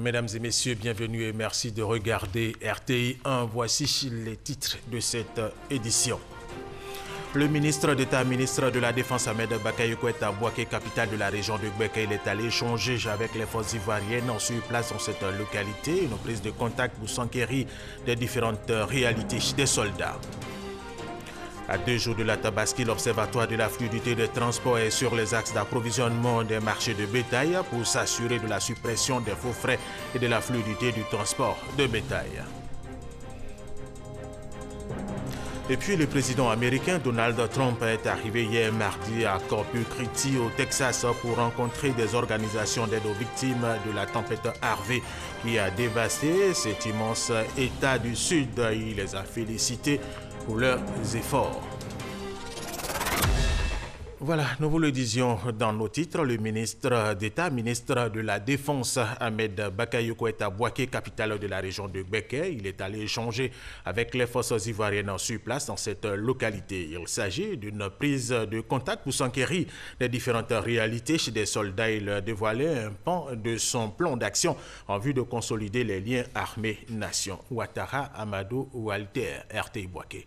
mesdames et messieurs, bienvenue et merci de regarder RTI 1. Voici les titres de cette édition. Le ministre d'État, ministre de la Défense Ahmed Bakayoko est à Bouaké, capitale de la région de Gbeke. Il est allé échanger avec les forces ivoiriennes sur place dans cette localité. Une prise de contact pour s'enquérir des différentes réalités des soldats. À 2 jours de la Tabaski, l'Observatoire de la fluidité des transports est sur les axes d'approvisionnement des marchés de bétail pour s'assurer de la suppression des faux frais et de la fluidité du transport de bétail. Et puis le président américain Donald Trump est arrivé hier mardi à Corpus Christi au Texas pour rencontrer des organisations d'aide aux victimes de la tempête Harvey qui a dévasté cet immense État du Sud. Il les a félicités pour leurs efforts. Voilà, nous vous le disions dans nos titres, le ministre d'État, ministre de la Défense, Ahmed Bakayoko est à Bouaké, capitale de la région de Gbeke. Il est allé échanger avec les forces ivoiriennes sur place dans cette localité. Il s'agit d'une prise de contact pour s'enquérir des différentes réalités chez des soldats. Il dévoilait un pan de son plan d'action en vue de consolider les liens armée-nation. Ouattara Amadou Walter, RTI Bouaké.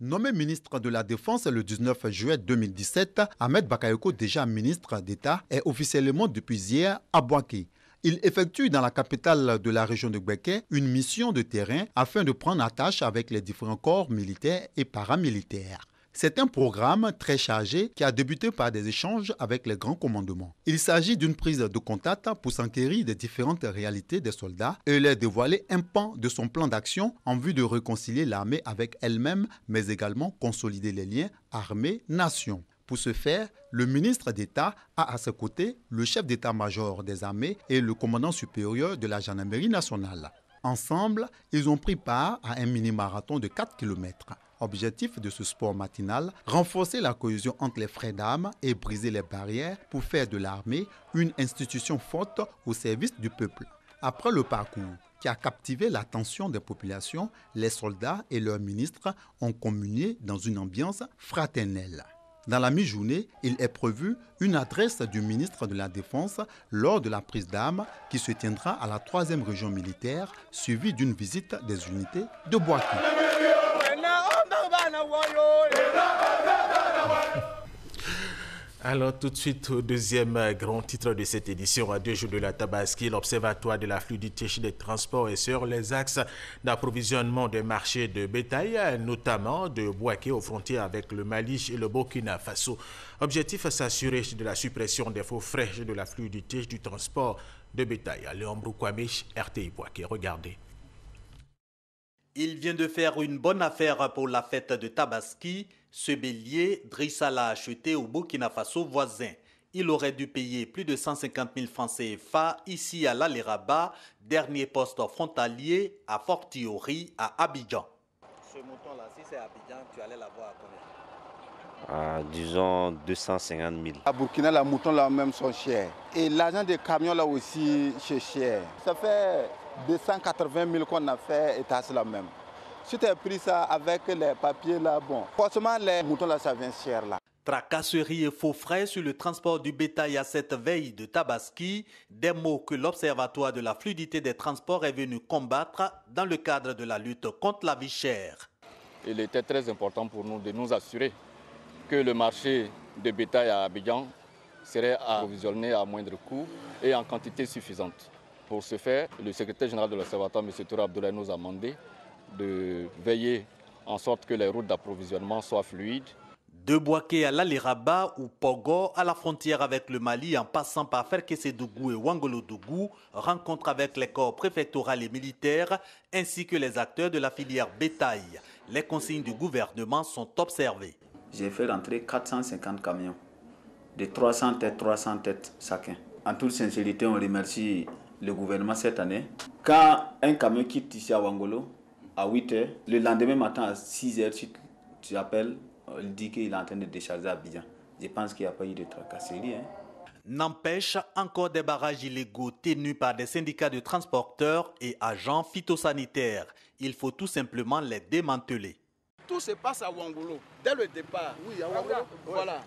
Nommé ministre de la Défense le 19 juillet 2017, Ahmed Bakayoko, déjà ministre d'État, est officiellement depuis hier à Bouaké. Il effectue dans la capitale de la région de Gbeke une mission de terrain afin de prendre attache avec les différents corps militaires et paramilitaires. C'est un programme très chargé qui a débuté par des échanges avec les grands commandements. Il s'agit d'une prise de contact pour s'enquérir des différentes réalités des soldats et leur dévoiler un pan de son plan d'action en vue de réconcilier l'armée avec elle-même, mais également consolider les liens armée-nation. Pour ce faire, le ministre d'État a à ses côtés le chef d'état-major des armées et le commandant supérieur de la gendarmerie nationale. Ensemble, ils ont pris part à un mini-marathon de 4 km. Objectif de ce sport matinal, renforcer la cohésion entre les frères d'armes et briser les barrières pour faire de l'armée une institution forte au service du peuple. Après le parcours qui a captivé l'attention des populations, les soldats et leurs ministres ont communié dans une ambiance fraternelle. Dans la mi-journée, il est prévu une adresse du ministre de la Défense lors de la prise d'armes qui se tiendra à la 3e région militaire, suivie d'une visite des unités de Bouaké. Alors tout de suite au deuxième grand titre de cette édition à 2 jours de la Tabaski, l'Observatoire de la fluidité des transports est sur les axes d'approvisionnement des marchés de bétail, notamment de Bouaké aux frontières avec le Mali et le Burkina Faso. Objectif, s'assurer de la suppression des faux frais et de la fluidité du transport de bétail. Léon Broukwame, RTI Bouaké, regardez. Il vient de faire une bonne affaire pour la fête de Tabaski. Ce bélier, Drissa l'a acheté au Burkina Faso voisin. Il aurait dû payer plus de 150 000 francs CFA ici à l'Alé-Rabat, dernier poste frontalier à Fortiori à Abidjan. Ce mouton-là, si c'est Abidjan, tu allais l'avoir à combien? Disons 250 000. À Burkina, les moutons là même sont chers. Et l'argent des camions là aussi, c'est cher. Ça fait 280 000 qu'on a fait et c'est la même. Si tu as pris ça avec les papiers là, bon, forcément les moutons là, ça vient cher là. Tracasserie et faux frais sur le transport du bétail à cette veille de Tabaski, des mots que l'Observatoire de la fluidité des transports est venu combattre dans le cadre de la lutte contre la vie chère. Il était très important pour nous de nous assurer que le marché de bétail à Abidjan serait approvisionné à moindre coût et en quantité suffisante. Pour ce faire, le secrétaire général de l'Observatoire, M. Toura Abdoulaye, nous a demandé de veiller en sorte que les routes d'approvisionnement soient fluides. De Bouaké à l'Alé-Rabat ou Pogo à la frontière avec le Mali en passant par Ferkessédougou et Ouangolodougou, rencontre avec les corps préfectoraux et militaires ainsi que les acteurs de la filière bétail. Les consignes du gouvernement sont observées. J'ai fait rentrer 450 camions, de 300 têtes chacun. En toute sincérité, on remercie le gouvernement cette année. Quand un camion quitte ici à Ouangolo, à 8 h, le lendemain matin à 6 h, tu appelles, il dit qu'il est en train de décharger à Abidjan. Je pense qu'il n'y a pas eu de tracasserie. N'empêche, encore des barrages illégaux tenus par des syndicats de transporteurs et agents phytosanitaires. Il faut tout simplement les démanteler. Tout se passe à Ouangolo, dès le départ. Oui, à Ouangolo. Voilà.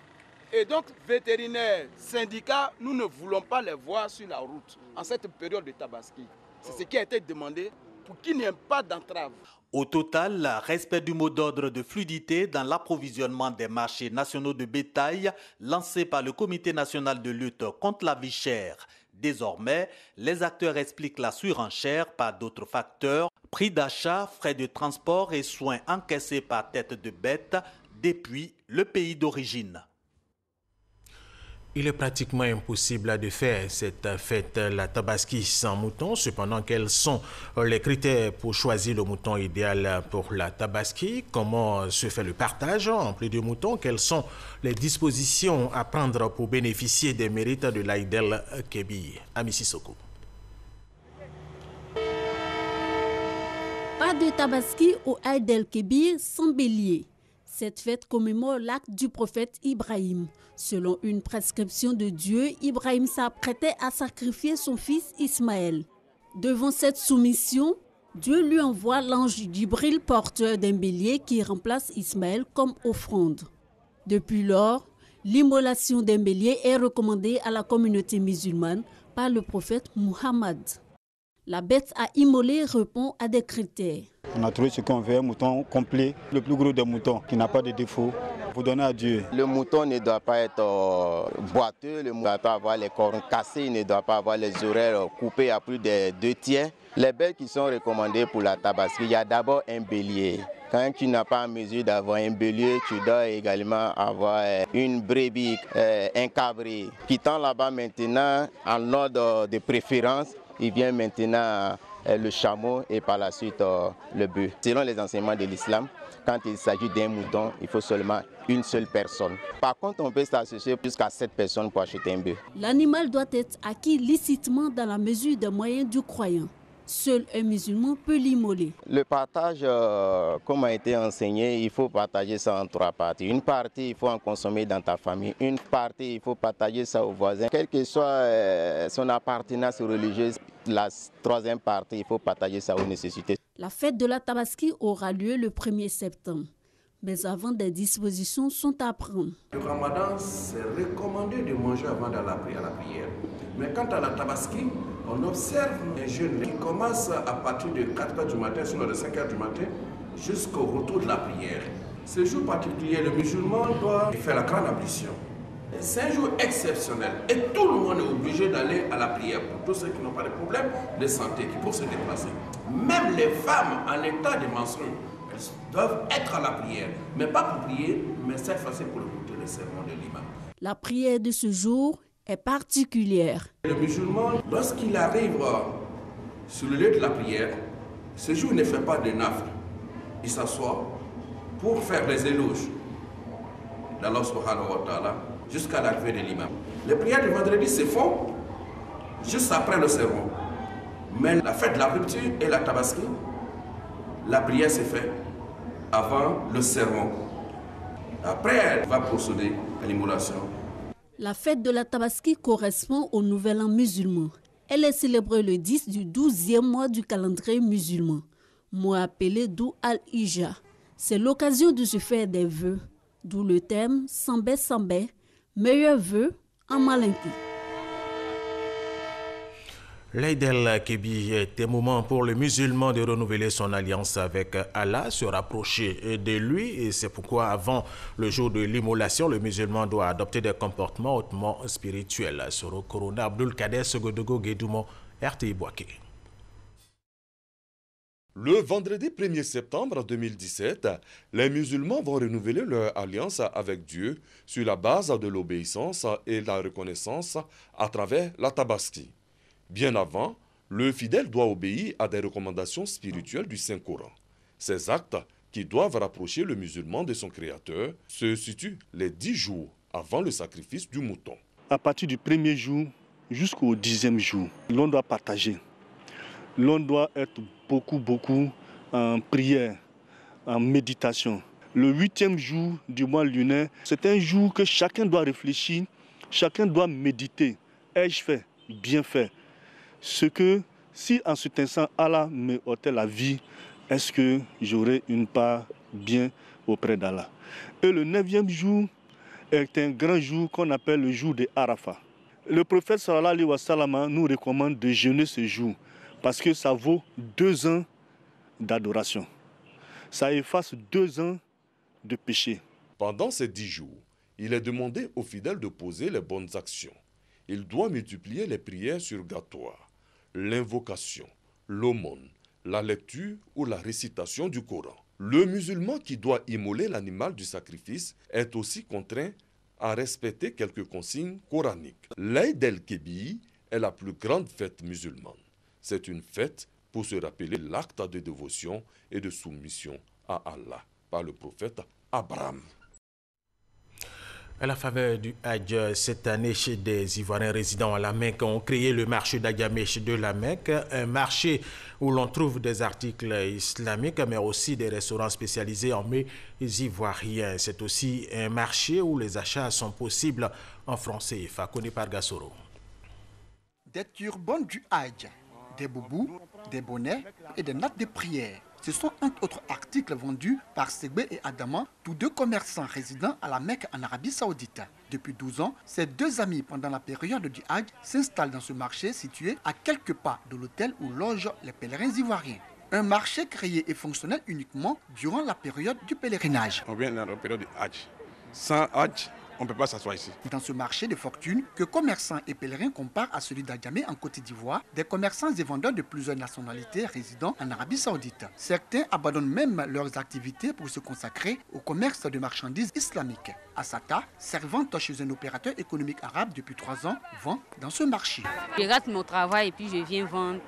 Et donc, vétérinaires, syndicats, nous ne voulons pas les voir sur la route en cette période de Tabaski. C'est ce qui a été demandé pour qu'il n'y ait pas d'entrave. Au total, respect du mot d'ordre de fluidité dans l'approvisionnement des marchés nationaux de bétail lancé par le Comité national de lutte contre la vie chère. Désormais, les acteurs expliquent la surenchère par d'autres facteurs, prix d'achat, frais de transport et soins encaissés par tête de bête depuis le pays d'origine. Il est pratiquement impossible de faire cette fête, la Tabaski, sans mouton. Cependant, quels sont les critères pour choisir le mouton idéal pour la Tabaski? Comment se fait le partage en plus de moutons? Quelles sont les dispositions à prendre pour bénéficier des mérites de l'Aïd el-Kébir? Ami Sissoko. Pas de Tabaski au Aïd el-Kébir sans bélier. Cette fête commémore l'acte du prophète Ibrahim. Selon une prescription de Dieu, Ibrahim s'apprêtait à sacrifier son fils Ismaël. Devant cette soumission, Dieu lui envoie l'ange Djibril porteur d'un bélier qui remplace Ismaël comme offrande. Depuis lors, l'immolation d'un bélier est recommandée à la communauté musulmane par le prophète Muhammad. La bête à immoler répond à des critères. On a trouvé ce qu'on veut, un mouton complet, le plus gros des moutons, qui n'a pas de défaut, pour donner à Dieu. Le mouton ne doit pas être boiteux, le mouton ne doit pas avoir les cornes cassées, il ne doit pas avoir les oreilles coupées à plus de 2 tiers. Les bêtes qui sont recommandées pour la Tabaski, il y a d'abord un bélier. Quand tu n'as pas en mesure d'avoir un bélier, tu dois également avoir une brebis, un cabri. Quittant là-bas maintenant, en ordre de préférence, il vient maintenant le chameau et par la suite le bœuf. Selon les enseignements de l'islam, quand il s'agit d'un mouton, il faut seulement une seule personne. Par contre, on peut s'associer jusqu'à 7 personnes pour acheter un bœuf. L'animal doit être acquis licitement dans la mesure des moyens du croyant. Seul un musulman peut l'immoler. Le partage, comme a été enseigné, il faut partager ça en 3 parties. Une partie, il faut en consommer dans ta famille. Une partie, il faut partager ça aux voisins. Quelle que soit son appartenance religieuse, la 3e partie, il faut partager ça aux nécessités. La fête de la Tabaski aura lieu le 1er septembre. Mais avant, des dispositions sont à prendre. Le ramadan, c'est recommandé de manger avant d'aller à la prière. Mais quant à la Tabaski, on observe un jeûne qui commence à partir de 4 h du matin, sinon de 5 h du matin, jusqu'au retour de la prière. Ce jour particulier, le musulman doit faire la grande ablution. C'est un jour exceptionnel et tout le monde est obligé d'aller à la prière pour tous ceux qui n'ont pas de problème de santé, qui peuvent se déplacer. Même les femmes en état de menstrues, elles doivent être à la prière, mais pas pour prier, mais cette fois-ci pour écouter le sermon de l'imam. La prière de ce jour est particulière. Le musulman, lorsqu'il arrive sur le lieu de la prière, ce jour ne fait pas de nafl. Il s'assoit pour faire les éloges d'Allah subhanahu wa ta'ala jusqu'à l'arrivée de l'imam. Les prières du vendredi se font juste après le sermon. Mais la fête de la rupture et la Tabaski, la prière se fait avant le sermon. Après, elle va procéder à l'immolation. La fête de la Tabaski correspond au Nouvel An musulman. Elle est célébrée le 10 du 12e mois du calendrier musulman, mois appelé Dou al-Hijja. C'est l'occasion de se faire des vœux, d'où le thème Sambé Sambé, meilleurs vœux en malinki. L'Aïd el-Kébir est un moment pour le musulman de renouveler son alliance avec Allah, se rapprocher de lui. Et c'est pourquoi, avant le jour de l'immolation, le musulman doit adopter des comportements hautement spirituels. Soro Corona, Abdul Kader, Segodogo, Guédoumo, RTI Boaké. Le vendredi 1er septembre 2017, les musulmans vont renouveler leur alliance avec Dieu sur la base de l'obéissance et la reconnaissance à travers la Tabaski. Bien avant, le fidèle doit obéir à des recommandations spirituelles du Saint-Coran. Ces actes, qui doivent rapprocher le musulman de son Créateur, se situent les 10 jours avant le sacrifice du mouton. À partir du 1er jour jusqu'au 10e jour, l'on doit partager. L'on doit être beaucoup en prière, en méditation. Le 8e jour du mois lunaire, c'est un jour que chacun doit réfléchir, chacun doit méditer. Ai-je fait, bien fait? Ce que, si en cet instant Allah me ôtait la vie, est-ce que j'aurai une part bien auprès d'Allah? Et le 9e jour est un grand jour qu'on appelle le jour de Arafat. Le prophète sallallahu alayhi wa sallam nous recommande de jeûner ce jour parce que ça vaut 2 ans d'adoration. Ça efface 2 ans de péché. Pendant ces 10 jours, il est demandé aux fidèles de poser les bonnes actions. Il doit multiplier les prières surrogatoires, l'invocation, l'aumône, la lecture ou la récitation du Coran. Le musulman qui doit immoler l'animal du sacrifice est aussi contraint à respecter quelques consignes coraniques. L'Aïd el-Kébir est la plus grande fête musulmane. C'est une fête pour se rappeler l'acte de dévotion et de soumission à Allah par le prophète Abraham. À la faveur du Hajj, cette année, des Ivoiriens résidant à la Mecque ont créé le marché d'Agamèche de la Mecque, un marché où l'on trouve des articles islamiques, mais aussi des restaurants spécialisés en mets ivoiriens. C'est aussi un marché où les achats sont possibles en francs CFA. Connu par Gassoro. Des turbans du Hajj, des boubous, des bonnets et des nattes de prière. Ce sont entre autres articles vendus par Segbé et Adama, tous 2 commerçants résidant à la Mecque en Arabie Saoudite. Depuis 12 ans, ces 2 amis, pendant la période du Hajj, s'installent dans ce marché situé à quelques pas de l'hôtel où logent les pèlerins ivoiriens. Un marché créé et fonctionnel uniquement durant la période du pèlerinage. On vient dans la période du Hajj. Sans Hajj, on ne peut pas s'asseoir ici. Dans ce marché de fortune, que commerçants et pèlerins comparent à celui d'Adjamé en Côte d'Ivoire, des commerçants et vendeurs de plusieurs nationalités résidant en Arabie Saoudite. Certains abandonnent même leurs activités pour se consacrer au commerce de marchandises islamiques. Assata, servante chez un opérateur économique arabe depuis 3 ans, vend dans ce marché. Je rate mon travail et puis je viens vendre.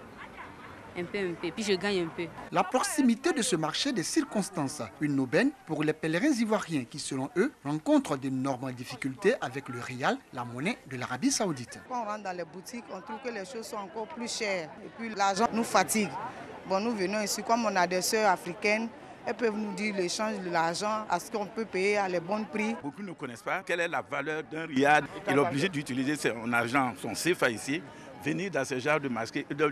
Un peu, puis je gagne un peu. La proximité de ce marché des circonstances, une aubaine pour les pèlerins ivoiriens qui, selon eux, rencontrent d'énormes difficultés avec le rial, la monnaie de l'Arabie Saoudite. Quand on rentre dans les boutiques, on trouve que les choses sont encore plus chères et puis l'argent nous fatigue. Bon, nous venons ici, comme on a des sœurs africaines, elles peuvent nous dire l'échange de l'argent, à ce qu'on peut payer à les bons prix. Beaucoup ne connaissent pas quelle est la valeur d'un rial. Il est obligé d'utiliser son argent, son CFA ici, venir dans ce genre de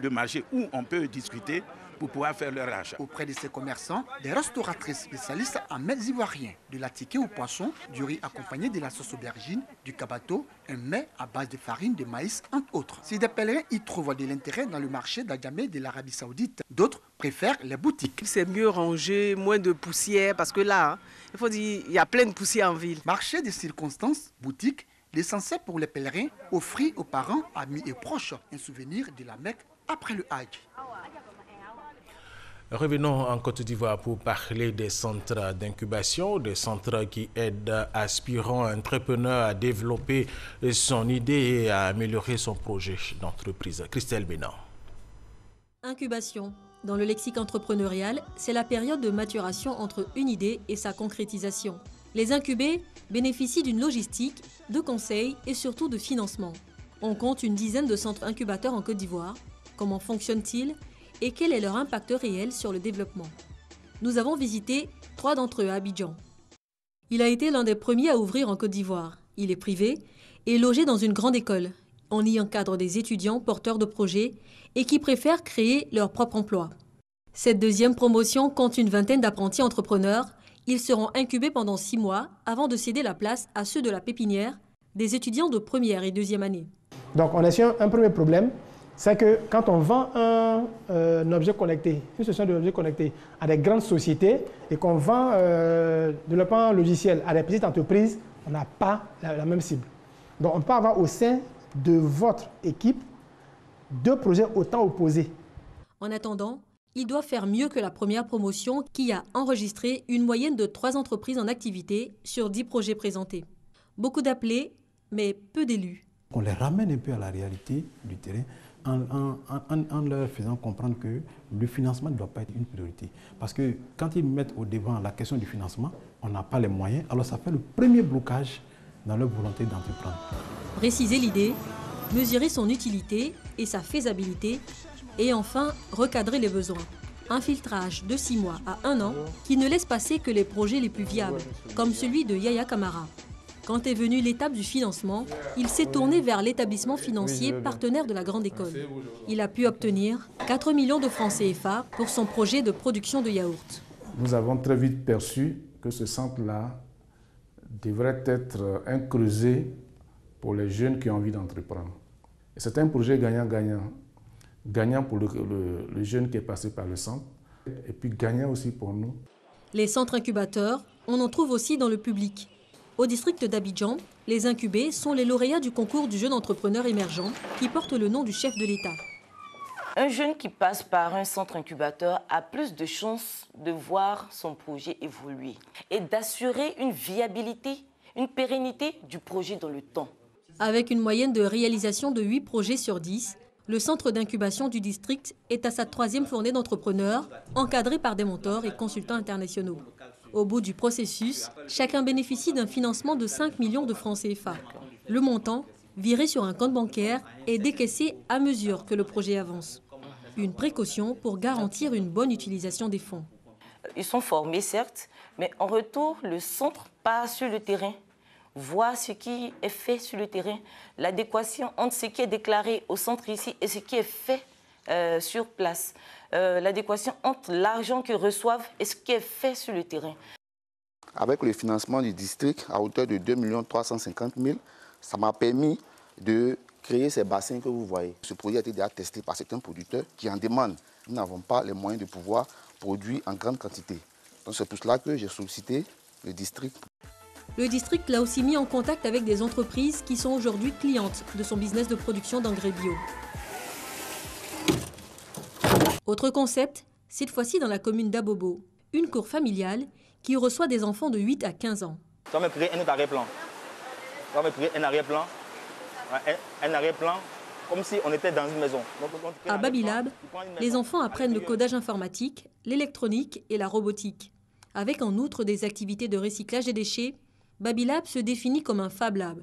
marché où on peut discuter pour pouvoir faire leur achat. Auprès de ces commerçants, des restauratrices spécialistes en mets ivoiriens, de la ticket au poisson, du riz accompagné de la sauce aubergine, du kabato, un mets à base de farine de maïs, entre autres. Si des pèlerins y trouvent de l'intérêt dans le marché d'Adjamé de l'Arabie Saoudite, d'autres préfèrent les boutiques. C'est mieux rangé, moins de poussière, parce que là, il faut dire, il y a plein de poussière en ville. Marché des circonstances, boutique, l'essentiel pour les pèlerins, offrir aux parents, amis et proches un souvenir de la Mecque après le Hajj. Revenons en Côte d'Ivoire pour parler des centres d'incubation, des centres qui aident aspirants entrepreneurs à développer son idée et à améliorer son projet d'entreprise. Christelle Bénin. Incubation. Dans le lexique entrepreneurial, c'est la période de maturation entre une idée et sa concrétisation. Les incubés bénéficient d'une logistique, de conseils et surtout de financement. On compte une dizaine de centres incubateurs en Côte d'Ivoire. Comment fonctionnent-ils et quel est leur impact réel sur le développement? Nous avons visité 3 d'entre eux à Abidjan. Il a été l'un des premiers à ouvrir en Côte d'Ivoire. Il est privé et logé dans une grande école. On y encadre des étudiants porteurs de projets et qui préfèrent créer leur propre emploi. Cette deuxième promotion compte une vingtaine d'apprentis entrepreneurs. Ils seront incubés pendant 6 mois avant de céder la place à ceux de la pépinière, des étudiants de première et deuxième année. Donc on a su un premier problème, c'est que quand on vend un objet connecté, une solution d'objet connecté à des grandes sociétés et qu'on vend développement logiciel à des petites entreprises, on n'a pas la même cible. Donc on peut avoir au sein de votre équipe 2 projets autant opposés. En attendant, il doit faire mieux que la première promotion qui a enregistré une moyenne de 3 entreprises en activité sur 10 projets présentés. Beaucoup d'appelés, mais peu d'élus. On les ramène un peu à la réalité du terrain en leur faisant comprendre que le financement ne doit pas être une priorité. Parce que quand ils mettent au devant la question du financement, on n'a pas les moyens, alors ça fait le premier blocage dans leur volonté d'entreprendre. Préciser l'idée, mesurer son utilité et sa faisabilité, et enfin recadrer les besoins. Un filtrage de 6 mois à 1 an qui ne laisse passer que les projets les plus viables, comme celui de Yaya Kamara. Quand est venue l'étape du financement, il s'est tourné vers l'établissement financier partenaire de la grande école. Il a pu obtenir 4 millions de francs CFA pour son projet de production de yaourts. Nous avons très vite perçu que ce centre-là devrait être un creuset pour les jeunes qui ont envie d'entreprendre. C'est un projet gagnant-gagnant. Gagnant pour le jeune qui est passé par le centre et puis gagnant aussi pour nous. Les centres incubateurs, on en trouve aussi dans le public. Au district d'Abidjan, les incubés sont les lauréats du concours du jeune entrepreneur émergent qui porte le nom du chef de l'État. Un jeune qui passe par un centre incubateur a plus de chances de voir son projet évoluer et d'assurer une viabilité, une pérennité du projet dans le temps. Avec une moyenne de réalisation de 8 projets sur 10, le centre d'incubation du district est à sa 3e fournée d'entrepreneurs, encadré par des mentors et consultants internationaux. Au bout du processus, chacun bénéficie d'un financement de 5 millions de francs CFA. Le montant, viré sur un compte bancaire, est décaissé à mesure que le projet avance. Une précaution pour garantir une bonne utilisation des fonds. Ils sont formés, certes, mais en retour, le centre part sur le terrain, voit ce qui est fait sur le terrain, l'adéquation entre ce qui est déclaré au centre ici et ce qui est fait sur place, l'adéquation entre l'argent qu'ils reçoivent et ce qui est fait sur le terrain. Avec le financement du district à hauteur de 2 350 000, ça m'a permis de créer ces bassins que vous voyez. Ce projet a été déjà testé par certains producteurs qui en demandent. Nous n'avons pas les moyens de pouvoir produire en grande quantité. Donc c'est pour cela que j'ai sollicité le district. Le district l'a aussi mis en contact avec des entreprises qui sont aujourd'hui clientes de son business de production d'engrais bio. Autre concept, cette fois-ci dans la commune d'Abobo, une cour familiale qui reçoit des enfants de 8 à 15 ans. On va me créer un arrière-plan. On va me créer un arrière-plan. Un arrière-plan comme si on était dans une maison. À Babilab, les enfants apprennent le codage informatique, l'électronique et la robotique. Avec en outre des activités de recyclage des déchets, Babilab se définit comme un Fab Lab,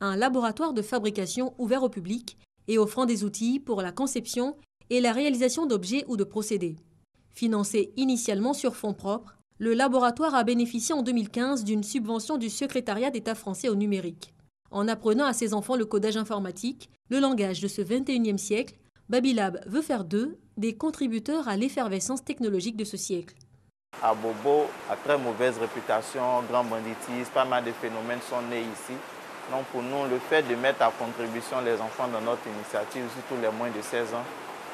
un laboratoire de fabrication ouvert au public et offrant des outils pour la conception et la réalisation d'objets ou de procédés. Financé initialement sur fonds propres, le laboratoire a bénéficié en 2015 d'une subvention du Secrétariat d'État français au numérique. En apprenant à ses enfants le codage informatique, le langage de ce 21e siècle, Babilab veut faire d'eux des contributeurs à l'effervescence technologique de ce siècle. Abobo a très mauvaise réputation, grand banditisme, pas mal de phénomènes sont nés ici. Donc pour nous, le fait de mettre à contribution les enfants dans notre initiative, surtout les moins de 16 ans,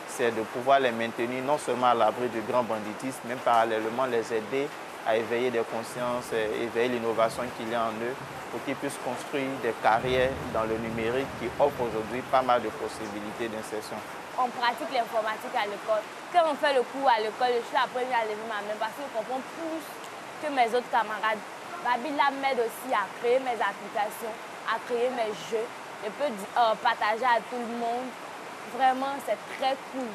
c'est de pouvoir les maintenir non seulement à l'abri du grand banditisme, mais parallèlement les aider à éveiller des consciences, éveiller l'innovation qu'il y a en eux, pour qu'ils puissent construire des carrières dans le numérique qui offrent aujourd'hui pas mal de possibilités d'insertion. On pratique l'informatique à l'école. Quand on fait le cours à l'école, je suis la première à lever ma main parce que je comprends plus que mes autres camarades. Babilab m'aide aussi à créer mes applications, à créer mes jeux. Je peux partager à tout le monde. Vraiment, c'est très cool.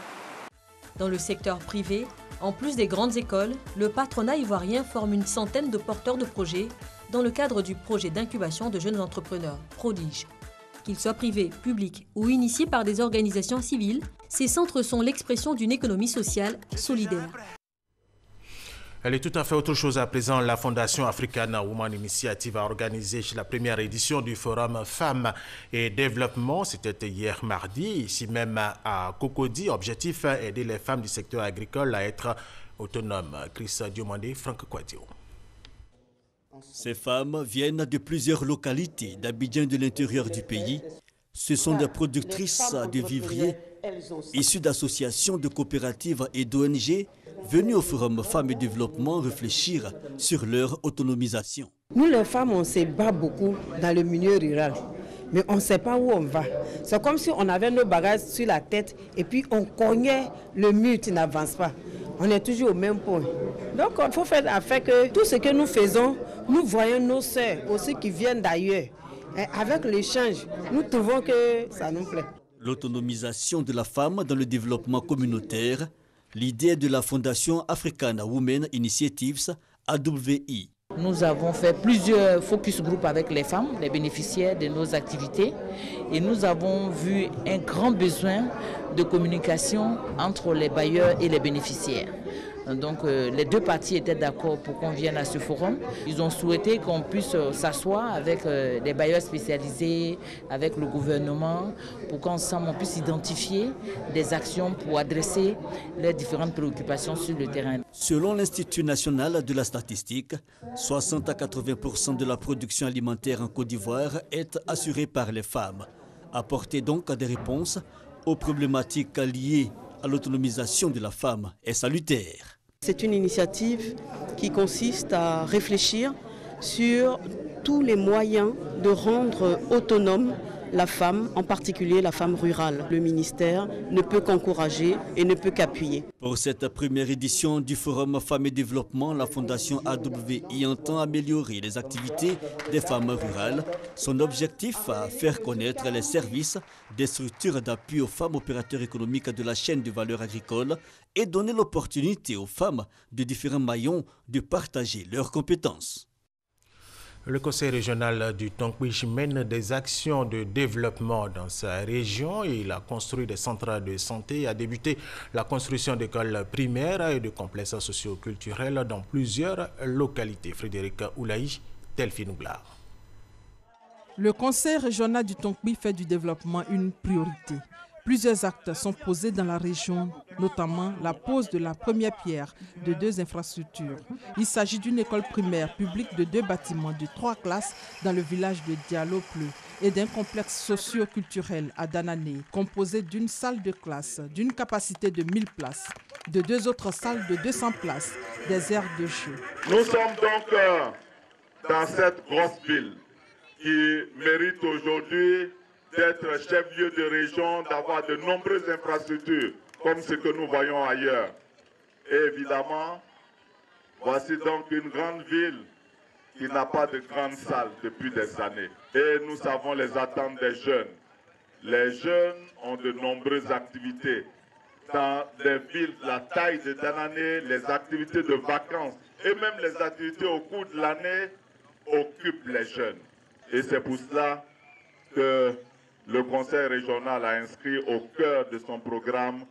Dans le secteur privé, en plus des grandes écoles, le patronat ivoirien forme une centaine de porteurs de projets dans le cadre du projet d'incubation de jeunes entrepreneurs, Prodige. Qu'ils soient privés, publics ou initiés par des organisations civiles, ces centres sont l'expression d'une économie sociale solidaire. Elle est tout à fait autre chose à présent. La Fondation African Women Initiative a organisé la première édition du Forum Femmes et Développement. C'était hier mardi, ici même à Cocody. Objectif, aider les femmes du secteur agricole à être autonomes. Chris Diomandé, Franck Kouadio. Ces femmes viennent de plusieurs localités d'Abidjan de l'intérieur du pays. Ce sont des productrices de vivriers issues d'associations, de coopératives et d'ONG venues au Forum Femmes et Développement réfléchir sur leur autonomisation. Nous les femmes, on se bat beaucoup dans le milieu rural, mais on ne sait pas où on va. C'est comme si on avait nos bagages sur la tête et puis on cognait le mur qui n'avance pas. On est toujours au même point. Donc il faut faire afin que tout ce que nous faisons, nous voyons nos sœurs aussi qui viennent d'ailleurs. Et avec l'échange, nous trouvons que ça nous plaît. L'autonomisation de la femme dans le développement communautaire, l'idée de la Fondation African Women Initiatives, AWI. Nous avons fait plusieurs focus group avec les femmes, les bénéficiaires de nos activités, et nous avons vu un grand besoin de communication entre les bailleurs et les bénéficiaires. Donc les deux parties étaient d'accord pour qu'on vienne à ce forum. Ils ont souhaité qu'on puisse s'asseoir avec les bailleurs spécialisés, avec le gouvernement, pour qu'ensemble on puisse identifier des actions pour adresser les différentes préoccupations sur le terrain. Selon l'Institut national de la statistique, 60 à 80% de la production alimentaire en Côte d'Ivoire est assurée par les femmes. Apporter donc des réponses aux problématiques liées à l'autonomisation de la femme est salutaire. C'est une initiative qui consiste à réfléchir sur tous les moyens de rendre autonome la femme, en particulier la femme rurale. Le ministère ne peut qu'encourager et ne peut qu'appuyer. Pour cette première édition du Forum Femmes et Développement, la Fondation AWI entend améliorer les activités des femmes rurales. Son objectif, faire connaître les services des structures d'appui aux femmes opérateurs économiques de la chaîne de valeur agricole et donner l'opportunité aux femmes de différents maillons de partager leurs compétences. Le Conseil régional du Tonkwich mène des actions de développement dans sa région. Il a construit des centres de santé et a débuté la construction d'écoles primaires et de complexes socio-culturels dans plusieurs localités. Frédéric Oulaï, Delphine Ouglar. Le Conseil régional du Tonkwich fait du développement une priorité. Plusieurs actes sont posés dans la région, notamment la pose de la première pierre de 2 infrastructures. Il s'agit d'une école primaire publique de 2 bâtiments de 3 classes dans le village de Diallo-Pleu et d'un complexe socio-culturel à Danané, composé d'une salle de classe d'une capacité de 1000 places, de 2 autres salles de 200 places, des aires de jeu. Nous sommes donc dans cette grosse ville qui mérite aujourd'hui d'être chef-lieu de région, d'avoir de nombreuses infrastructures comme ce que nous voyons ailleurs. Et évidemment, voici donc une grande ville qui n'a pas de grande salle depuis des années. Et nous savons les attentes des jeunes. Les jeunes ont de nombreuses activités. Dans les villes, la taille de Danané, les activités de vacances et même les activités au cours de l'année occupent les jeunes. Et c'est pour cela que le Conseil régional a inscrit au cœur de son programme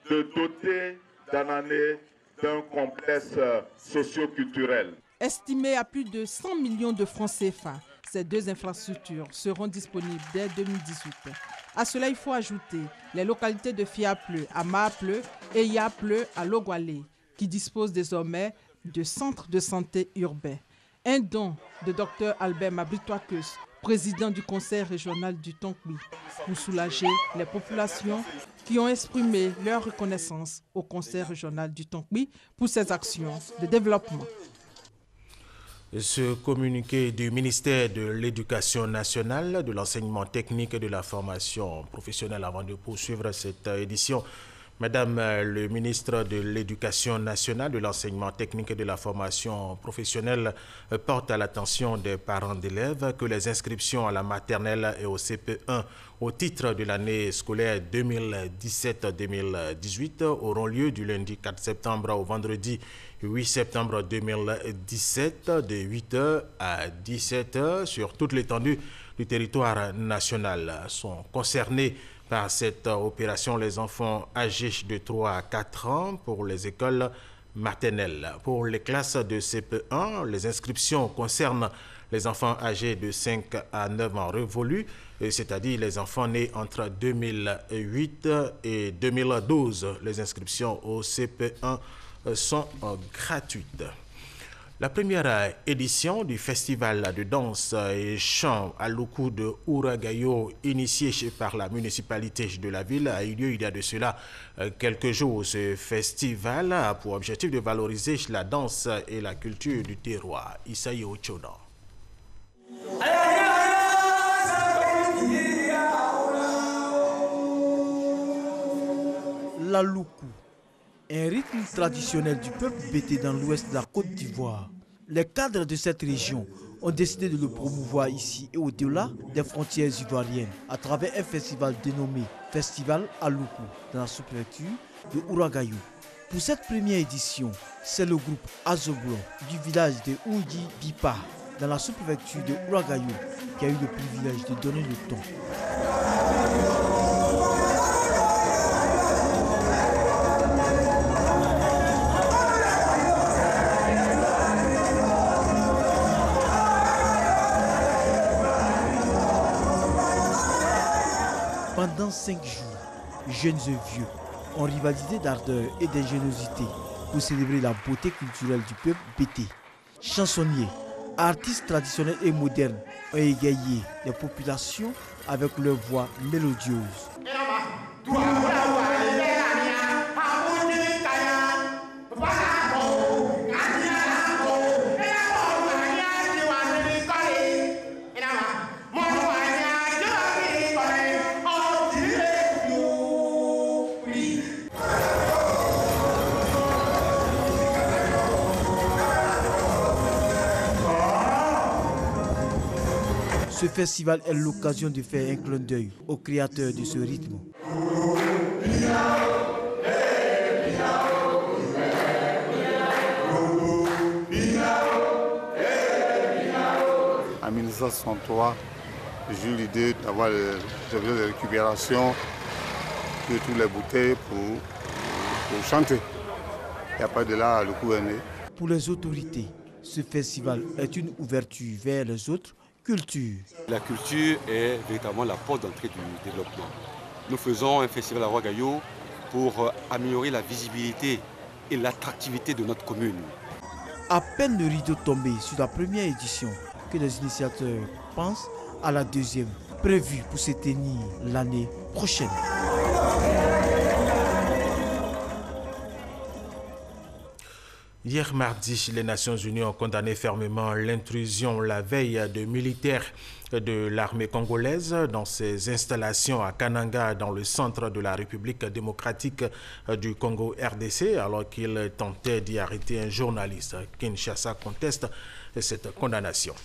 de doter Danané d'un complexe socio-culturel. Estimé à plus de 100 millions de francs CFA, ces 2 infrastructures seront disponibles dès 2018. À cela, il faut ajouter les localités de Fiapleu à Maapleu et Yapleu à Logwalé, qui disposent désormais de centres de santé urbains. Un don de Dr Albert Mabritoakeus, président du Conseil régional du Tonkwich, pour soulager les populations qui ont exprimé leur reconnaissance au Conseil régional du Tonkwich pour ses actions de développement. Ce communiqué du ministère de l'Éducation nationale, de l'enseignement technique et de la formation professionnelle avant de poursuivre cette édition. Madame le ministre de l'Éducation nationale, de l'enseignement technique et de la formation professionnelle porte à l'attention des parents d'élèves que les inscriptions à la maternelle et au CP1 au titre de l'année scolaire 2017-2018 auront lieu du lundi 4 septembre au vendredi 8 septembre 2017 de 8h à 17h sur toute l'étendue du territoire national. Sont concernés par cette opération les enfants âgés de 3 à 4 ans pour les écoles maternelles. Pour les classes de CP1, les inscriptions concernent les enfants âgés de 5 à 9 ans révolus, c'est-à-dire les enfants nés entre 2008 et 2012. Les inscriptions au CP1 sont gratuites. La première édition du festival de danse et chant à Loukou de Ouragayo, initié par la municipalité de la ville, a eu lieu il y a de cela quelques jours. Ce festival a pour objectif de valoriser la danse et la culture du terroir. Isaïe Ochona. La Loukou, un rythme traditionnel du peuple bété dans l'ouest de la Côte d'Ivoire. Les cadres de cette région ont décidé de le promouvoir ici et au-delà des frontières ivoiriennes à travers un festival dénommé Festival à Loukou dans la sous-préfecture de Ouragayo. Pour cette première édition, c'est le groupe Azoblo du village de Oudi Bipa dans la sous-préfecture de Ouragayo qui a eu le privilège de donner le ton. 5 jours, jeunes et vieux ont rivalisé d'ardeur et d'ingéniosité pour célébrer la beauté culturelle du peuple bété. Chansonniers, artistes traditionnels et modernes ont égayé les populations avec leur voix mélodieuse. Ce festival est l'occasion de faire un clin d'œil aux créateurs de ce rythme. En 1963, j'ai eu l'idée d'avoir des objets de récupération de toutes les bouteilles pour chanter. Et après de là, le coup est né. Pour les autorités, ce festival est une ouverture vers les autres culture. La culture est véritablement la porte d'entrée du développement. Nous faisons un festival à Ouagayogo pour améliorer la visibilité et l'attractivité de notre commune. À peine le rideau tombé sur la première édition, que les initiateurs pensent à la deuxième, prévue pour se tenir l'année prochaine. Hier mardi, les Nations Unies ont condamné fermement l'intrusion la veille de militaires de l'armée congolaise dans ses installations à Kananga, dans le centre de la République démocratique du Congo RDC, alors qu'ils tentaient d'y arrêter un journaliste. Kinshasa conteste cette condamnation.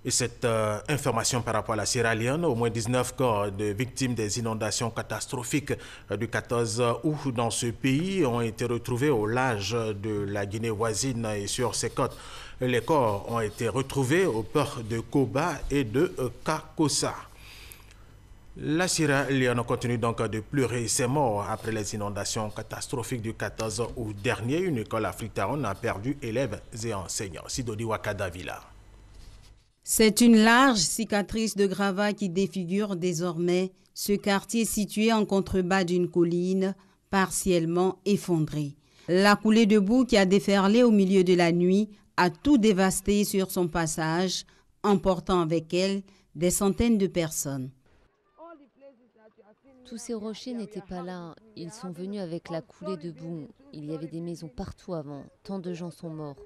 Et cette information par rapport à la Sierra Leone, au moins 19 corps de victimes des inondations catastrophiques du 14 août dans ce pays ont été retrouvés au large de la Guinée voisine et sur ses côtes. Les corps ont été retrouvés aux ports de Koba et de Kakossa. La Sierra Leone continue donc de pleurer ses morts après les inondations catastrophiques du 14 août dernier. Une école à Freetown a perdu élèves et enseignants. Sidodi Wakadavila. C'est une large cicatrice de gravats qui défigure désormais ce quartier situé en contrebas d'une colline partiellement effondrée. La coulée de boue qui a déferlé au milieu de la nuit a tout dévasté sur son passage, emportant avec elle des centaines de personnes. Tous ces rochers n'étaient pas là, ils sont venus avec la coulée de boue. Il y avait des maisons partout avant, tant de gens sont morts.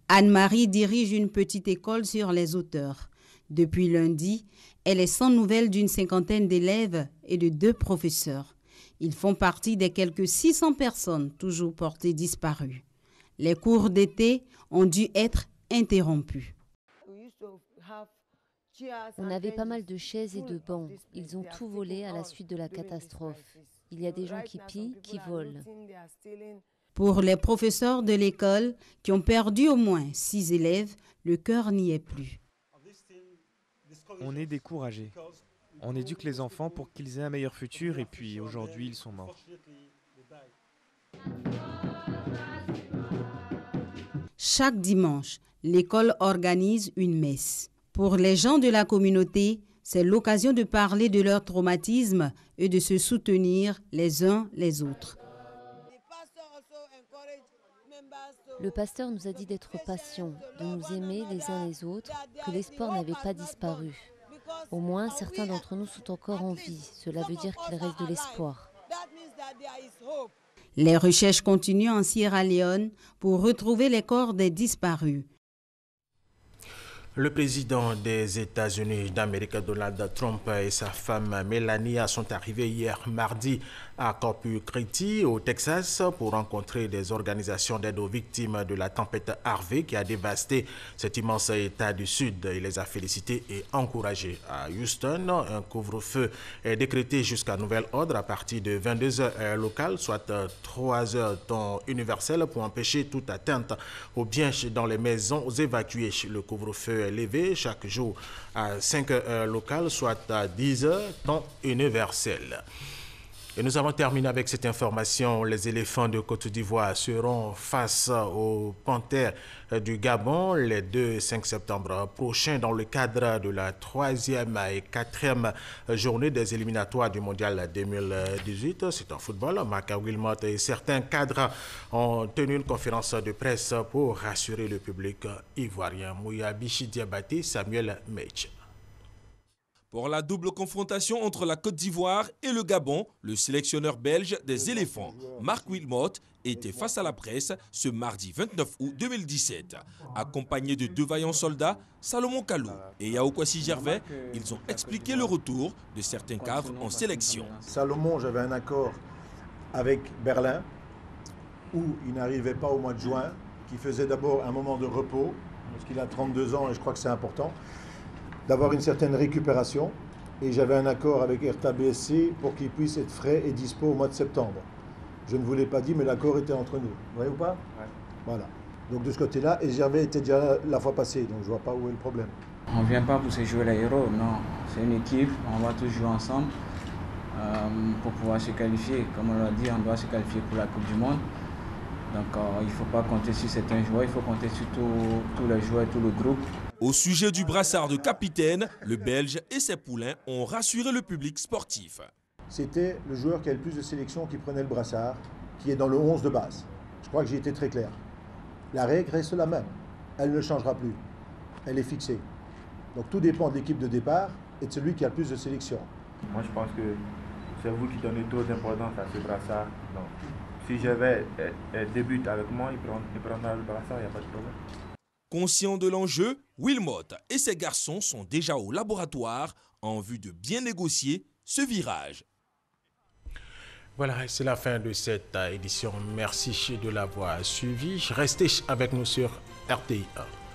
Anne-Marie dirige une petite école sur les hauteurs. Depuis lundi, elle est sans nouvelles d'une cinquantaine d'élèves et de 2 professeurs. Ils font partie des quelques 600 personnes toujours portées disparues. Les cours d'été ont dû être interrompus. On avait pas mal de chaises et de bancs. Ils ont tout volé à la suite de la catastrophe. Il y a des gens qui pillent, qui volent. Pour les professeurs de l'école qui ont perdu au moins 6 élèves, le cœur n'y est plus. On est découragés. On éduque les enfants pour qu'ils aient un meilleur futur et puis aujourd'hui ils sont morts. Chaque dimanche, l'école organise une messe. Pour les gens de la communauté, c'est l'occasion de parler de leur traumatisme et de se soutenir les uns les autres. Le pasteur nous a dit d'être patients, de nous aimer les uns les autres, que l'espoir n'avait pas disparu. Au moins, certains d'entre nous sont encore en vie. Cela veut dire qu'il reste de l'espoir. Les recherches continuent en Sierra Leone pour retrouver les corps des disparus. Le président des États-Unis d'Amérique, Donald Trump, et sa femme Melania sont arrivés hier mardi à Corpus Christi, au Texas, pour rencontrer des organisations d'aide aux victimes de la tempête Harvey qui a dévasté cet immense État du Sud. Il les a félicités et encouragés. À Houston, un couvre-feu est décrété jusqu'à nouvel ordre à partir de 22h locales, soit 3h temps universel, pour empêcher toute atteinte aux biens dans les maisons évacuées. Le couvre-feu est levé chaque jour à 5h locales, soit à 10h temps universel. Et nous avons terminé avec cette information. Les éléphants de Côte d'Ivoire seront face aux panthères du Gabon les 2 et 5 septembre prochains dans le cadre de la 3e et 4e journée des éliminatoires du Mondial 2018. C'est en football. Marc Wilmot et certains cadres ont tenu une conférence de presse pour rassurer le public ivoirien. Mouya Bichi Diabaté, Samuel Meitch. Pour la double confrontation entre la Côte d'Ivoire et le Gabon, le sélectionneur belge des éléphants, Marc Wilmot, était face à la presse ce mardi 29 août 2017. Accompagné de 2 vaillants soldats, Salomon Kalou et Yaokwasi Gervais, ils ont expliqué le retour de certains cadres en sélection. Salomon, j'avais un accord avec Berlin où il n'arrivait pas au mois de juin, qui faisait d'abord un moment de repos, parce qu'il a 32 ans et je crois que c'est important, d'avoir une certaine récupération. Et j'avais un accord avec Hertha BSC pour qu'il puisse être frais et dispo au mois de septembre. Je ne vous l'ai pas dit, mais l'accord était entre nous. Vous voyez ou pas? Ouais. Voilà. Donc de ce côté-là, et Gervais était déjà là la fois passée, donc je ne vois pas où est le problème. On ne vient pas pour se jouer les héros, non. C'est une équipe, on va tous jouer ensemble pour pouvoir se qualifier. Comme on l'a dit, on doit se qualifier pour la Coupe du Monde. Donc il ne faut pas compter sur certains joueurs, il faut compter sur tous les joueurs, tout le groupe. Au sujet du brassard de capitaine, le Belge et ses poulains ont rassuré le public sportif. C'était le joueur qui a le plus de sélection qui prenait le brassard, qui est dans le 11 de base. Je crois que j'ai été très clair. La règle reste la même. Elle ne changera plus. Elle est fixée. Donc tout dépend de l'équipe de départ et de celui qui a le plus de sélection. Moi je pense que c'est vous qui donnez trop d'importance à ce brassard. Donc, si Gervais débute avec moi, il prendra le brassard, il n'y a pas de problème. Conscient de l'enjeu, Wilmot et ses garçons sont déjà au laboratoire en vue de bien négocier ce virage. Voilà, c'est la fin de cette édition. Merci de l'avoir suivi. Restez avec nous sur RTI 1.